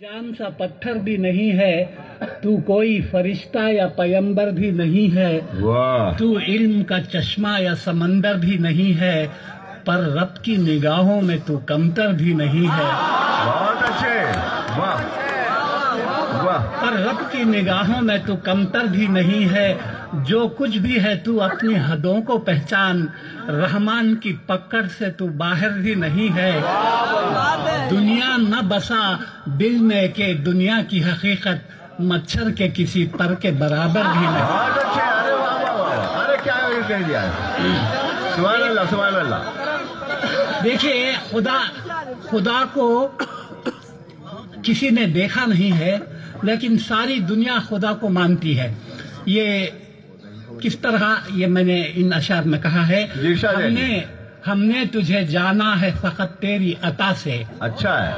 جان سا پتھر بھی نہیں ہے، تو کوئی فرشتہ یا پیمبر بھی نہیں ہے، تو علم کا چشمہ یا سمندر بھی نہیں ہے، پر رب کی نگاہوں میں تو کمتر بھی نہیں ہے۔ بہت اچھے، واہ واہ۔ پر رب کی نگاہوں میں تو کمتر بھی نہیں ہے، جو کچھ بھی ہے تو اپنی حدوں کو پہچان، رحمان کی پکڑ سے تو باہر بھی نہیں ہے۔ دنیا نہ بسا دل میں کہ دنیا کی حقیقت مچھر کے کسی پر کے برابر بھی نہیں۔ بہت اچھے، ارے واہ واہ واہ، ارے کیا کہہ دیا ہے، سبحان اللہ سبحان اللہ۔ دیکھیے، خدا کو کسی نے دیکھا نہیں ہے، لیکن ساری دنیا خدا کو مانتی ہے۔ یہ کس طرح، یہ میں نے ان اشعار میں کہا ہے، ہم نے تجھے جانا ہے فقط تیری عطا سے۔ اچھا ہے۔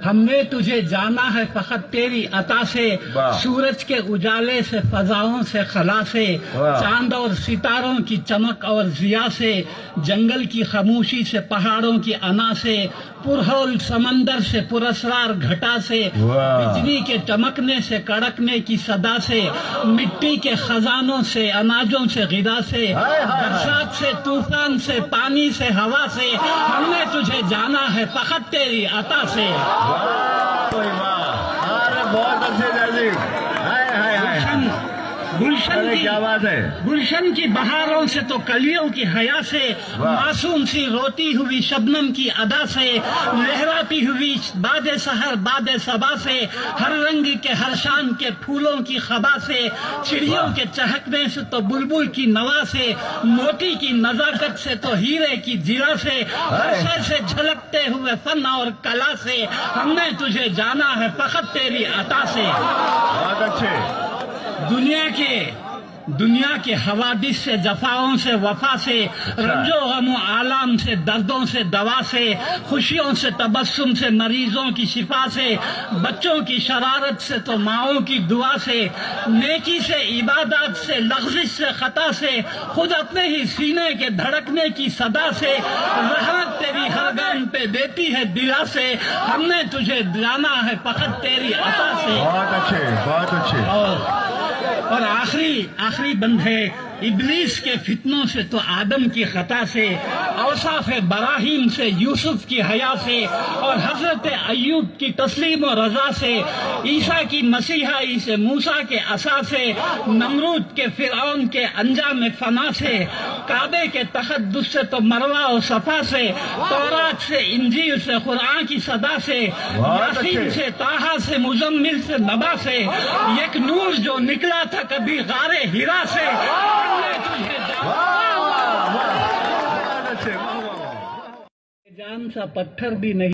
ہم نے تجھے جانا ہے فقط تیری عطا سے، سورج کے اجالے سے، فضاؤں سے، خلا سے، چاند اور ستاروں کی چمک اور ضیاء سے، جنگل کی خاموشی سے، پہاڑوں کی انا سے، پرہول سمندر سے، پراسرار گھٹا سے، بجلی کے چمکنے سے، کڑکنے کی صدا سے، مٹی کے خزانوں سے، اناجوں سے، غذا سے، برسات سے، طوفان سے، پانی سے، ہوا سے، ہم نے تجھے جانا ہے فقط تیری عطا سے۔ بہت اچھے جی، گلشن کی بہاروں سے تو کلیوں کی حیا سے، معصوم سی روتی ہوئی شبنم کی ادا سے، لہراتی ہوئی باد سحر باد صبا سے، ہر رنگ کے ہر شان کے پھولوں کی خبا سے، چڑیوں کے چہکنے سے تو بلبل کی نوا سے، موتی کی نزاکت سے تو ہیرے کی جرا سے، ہر شے سے جھلکتے ہوئے فن اور کلا سے، ہم نے تجھے جانا ہے فقط تیری عطا سے۔ بہت اچھے۔ دنیا کے حوادث سے، جفاؤں سے، وفا سے، رنج و غم و آلام سے، دردوں سے، دوا سے، خوشیوں سے، تبسم سے، مریضوں کی شفا سے، بچوں کی شرارت سے تو ماؤں کی دعا سے، نیکی سے، عبادات سے، لغزش سے، خطا سے، خود اپنے ہی سینے کے دھڑکنے کی صدا سے، رحمت تیری ہر گام پہ دیتی ہے دلا سے، ہم نے تجھے جانا ہے فقط تیری عطا سے۔ بہت اچھے، بہت اچھے۔ اور آخری بند ہے، ابلیس کے فتنوں سے تو آدم کی خطا سے، اوصاف براہیم سے، یوسف کی حیا سے، اور حضرت ایوب کی تسلیم و رضا سے، عیسیٰ کی مسیحائی سے، موسیٰ کے عصا سے، نمرود کے فرعون کے انجام فنا سے، کعبے کے تقدس سے تو مروہ و صفا سے، تورات سے، انجیل سے، قرآن کی صدا سے، یاسین سے، طٰہٰ سے، مزمل سے، نبا سے، ایک نور جو نکلا تھا کبھی غار ہرا سے، جان سا پتھر بھی نہیں